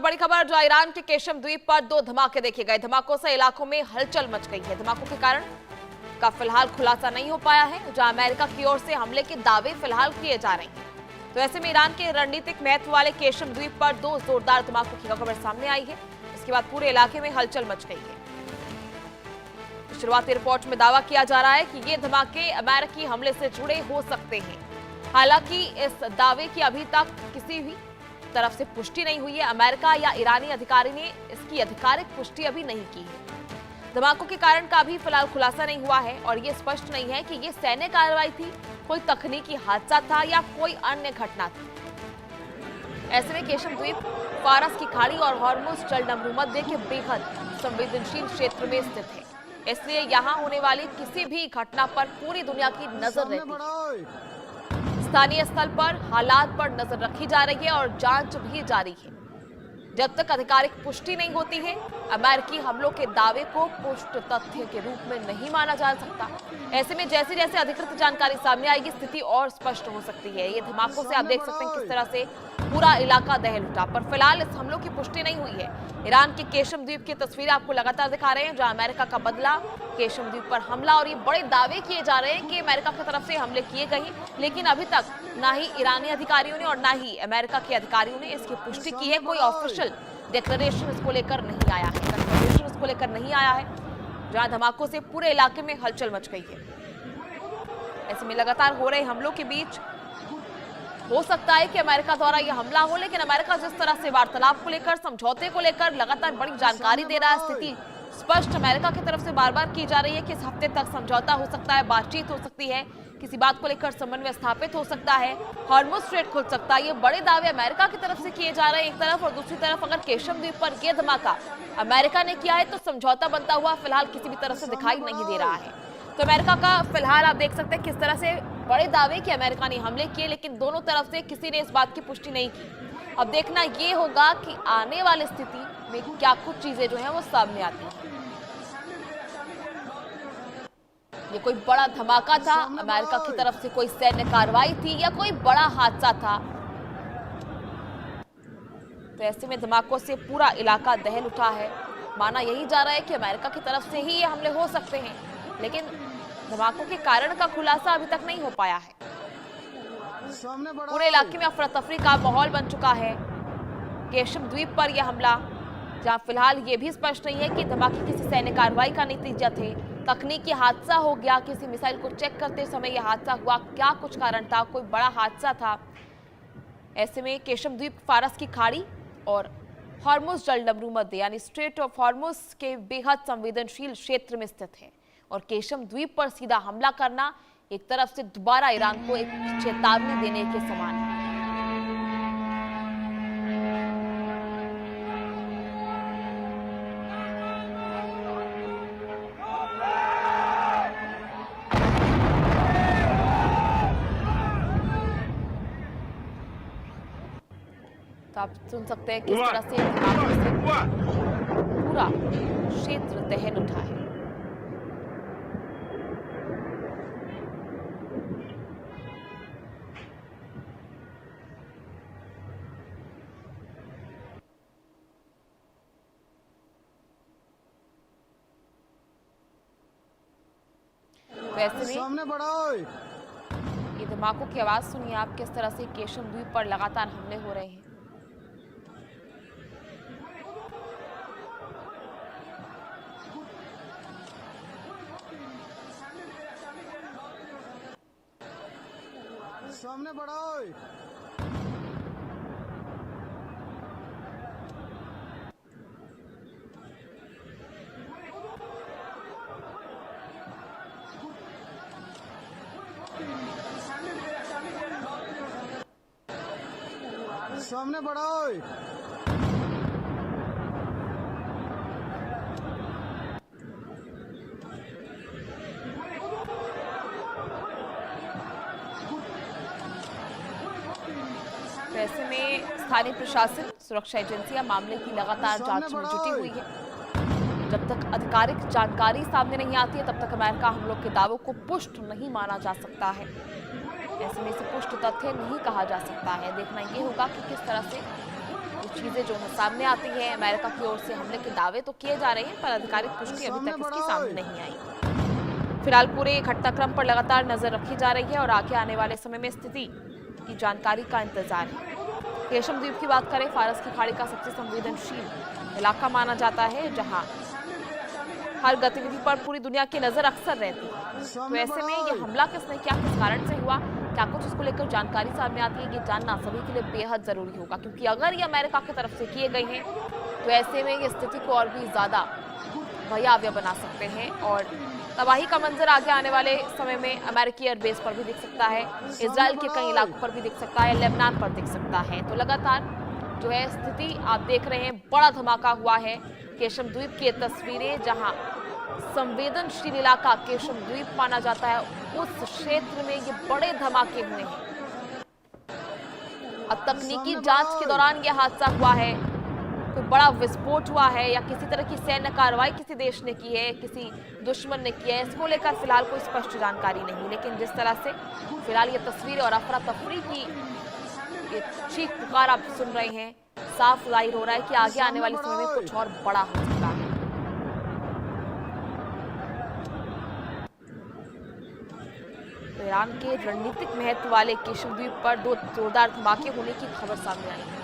बड़ी खबर जो ईरान के केशम द्वीप पर 2 धमाके देखे गए। धमाकों से इलाकों में हलचल मच गई है। धमाकों के कारण का फिलहाल खुलासा नहीं हो पाया है, जहां अमेरिका की ओर से हमले के दावे फिलहाल किए जा रहे हैं। तो ऐसे में ईरान के रणनीतिक महत्व वाले केशम द्वीप पर 2 जोरदार धमाकों की खबर सामने आई है। इसके बाद पूरे इलाके में हलचल मच गई है। शुरुआती रिपोर्ट में दावा किया जा रहा है कि ये धमाके अमेरिकी हमले से जुड़े हो सकते हैं। हालांकि इस दावे की अभी तक किसी भी तरफ से पुष्टि नहीं हुई है। अमेरिका या ईरानी अधिकारी ने इसकी आधिकारिक पुष्टि अभी नहीं की है। धमाकों के कारण का भी फिलहाल खुलासा नहीं हुआ है और ये स्पष्ट नहीं है कि ये सैन्य कार्रवाई थी, कोई तकनीकी हादसा था या कोई अन्य घटना थी। ऐसे में केशम द्वीप फारस की खाड़ी और हॉर्मुज जलसंधि के बेहद संवेदनशील क्षेत्र में स्थित है, इसलिए यहाँ होने वाली किसी भी घटना पर पूरी दुनिया की नजर रहती है। स्थानीय स्थल पर हालात पर नजर रखी जा रही है और जांच भी जारी है। जब तक आधिकारिक पुष्टि नहीं होती है, अमेरिकी हमलों के दावे को पुष्ट तथ्य के रूप में नहीं माना जा सकता। ऐसे में जैसे जैसे अधिकृत जानकारी सामने आएगी, स्थिति और स्पष्ट हो सकती है। ये धमाकों से आप देख सकते हैं किस तरह से पूरा इलाका दहल उठा, पर फिलहाल इस हमलों की पुष्टि नहीं हुई है। ईरान के केशम द्वीप की तस्वीरें आपको लगातार दिखा रहे हैं, जहां अमेरिका का बदला, केशम द्वीप पर हमला और ये बड़े दावे किए जा रहे हैं कि अमेरिका की तरफ से हमले किए गए, लेकिन अभी तक ना ही ईरानी अधिकारियों ने और ना ही अमेरिका के अधिकारियों ने इसकी पुष्टि की है। कोई ऑफिशियल डिक्लेरेशन इसको लेकर नहीं आया है, जहां धमाकों से पूरे इलाके में हलचल मच गई है। ऐसे में लगातार हो रहे हमलों के बीच हो सकता है कि अमेरिका द्वारा यह हमला हो, लेकिन अमेरिका जिस तरह से वार्तालाप को लेकर, समझौते को लेकर लगातार बड़ी जानकारी दे रहा है, स्थिति स्पष्ट अमेरिका की तरफ से बार बार की जा रही है कि इस हफ्ते तक समझौता हो सकता है, बातचीत हो सकती है, किसी बात को लेकर समन्वय स्थापित हो सकता है, हॉर्मुज स्ट्रेट खुल सकता है। ये बड़े दावे अमेरिका की तरफ से किए जा रहे हैं एक तरफ, और दूसरी तरफ अगर केशम द्वीप पर यह धमाका अमेरिका ने किया है तो समझौता बनता हुआ फिलहाल किसी भी तरह से दिखाई नहीं दे रहा है। तो अमेरिका का फिलहाल आप देख सकते हैं किस तरह से बड़े दावे कि अमेरिका ने हमले किए, लेकिन दोनों तरफ से किसी ने इस बात की पुष्टि नहीं की। अब देखना ये होगा कि आने वाली स्थिति में क्या कुछ चीजें जो है वो सामने आती हैं। ये कोई बड़ा धमाका था, अमेरिका की तरफ से कोई सैन्य कार्रवाई थी या कोई बड़ा हादसा था? तो ऐसे में धमाकों से पूरा इलाका दहल उठा है। माना यही जा रहा है कि अमेरिका की तरफ से ही ये हमले हो सकते हैं, लेकिन धमाकों के कारण का खुलासा अभी तक नहीं हो पाया है। पूरे इलाके में अफरा तफरी का माहौल बन चुका है। केशम द्वीप पर यह हमला, जहां फिलहाल ये भी स्पष्ट नहीं है कि धमाके किसी सैन्य कार्रवाई का नतीजा थे, तकनीकी हादसा हो गया, किसी मिसाइल को चेक करते समय यह हादसा हुआ, क्या कुछ कारण था, कोई बड़ा हादसा था। ऐसे में केशम द्वीप फारस की खाड़ी और हॉर्मुज जलसंधि यानी स्ट्रेट ऑफ हॉर्मुज के बेहद संवेदनशील क्षेत्र में स्थित है, और केशम द्वीप पर सीधा हमला करना एक तरफ से दोबारा ईरान को एक चेतावनी देने के समान है। तो आप सुन सकते हैं किस तरह से पूरा क्षेत्र दहल उठा है। सामने बढ़ाओ। ये धमाकों की आवाज सुनिए आप, किस तरह से केशम द्वीप पर लगातार हमले हो रहे हैं। सामने बढ़ाओ। सामने बढ़ाओ। ऐसे में स्थानीय प्रशासन, सुरक्षा एजेंसियां मामले की लगातार जांच में जुटी हुई है। जब तक आधिकारिक जानकारी सामने नहीं आती है, तब तक अमेरिका हमलों के दावों को पुष्ट नहीं माना जा सकता है। ऐसे में इसे पुष्ट तथ्य नहीं कहा जा सकता है। देखना ये होगा कि किस तरह से ये चीजें जो है सामने आती हैं। अमेरिका की ओर से हमले के दावे तो किए जा रहे हैं, पर आधिकारिक पुष्टि अभी तक इसकी सामने नहीं आई। फिलहाल पूरे घटनाक्रम पर लगातार नजर रखी जा रही है और आगे आने वाले समय में स्थिति की जानकारी का इंतजार है। केशम द्वीप की बात करें, फारस की खाड़ी का सबसे संवेदनशील इलाका माना जाता है, जहां हर गतिविधि पर पूरी दुनिया की नजर अक्सर रहती है। तो ऐसे में ये हमला किसने किया, किस कारण से हुआ, क्या कुछ इसको लेकर जानकारी सामने आती है, ये जानना सभी के लिए बेहद जरूरी होगा। क्योंकि अगर ये अमेरिका की तरफ से किए गए हैं तो ऐसे में ये स्थिति को और भी ज्यादा भयावह बना सकते हैं और तबाही का मंजर आगे आने वाले समय में अमेरिकी एयरबेस पर भी दिख सकता है, इजराइल के कई इलाकों पर भी दिख सकता है, लेबनान पर दिख सकता है। तो लगातार जो है स्थिति आप देख रहे हैं, बड़ा धमाका हुआ है केशम द्वीप की तस्वीरें, जहां संवेदनशील इलाका केशम द्वीप माना जाता है, उस क्षेत्र में ये बड़े धमाके हुए हैं। अब तकनीकी जांच के दौरान यह हादसा हुआ है, कोई बड़ा विस्फोट हुआ है या किसी तरह की सैन्य कार्रवाई किसी देश ने की है, किसी दुश्मन ने की है, इसको लेकर फिलहाल कोई स्पष्ट जानकारी नहीं। लेकिन जिस तरह से फिलहाल ये तस्वीरें और अफरा तफरी की ये चीख पुकार आप सुन रहे हैं, साफ जाहिर हो रहा है कि आगे आने वाले समय में कुछ और बड़ा हो सकता है। तो ईरान के रणनीतिक महत्व वाले केशम द्वीप पर 2 जोरदार धमाके होने की खबर सामने आई है।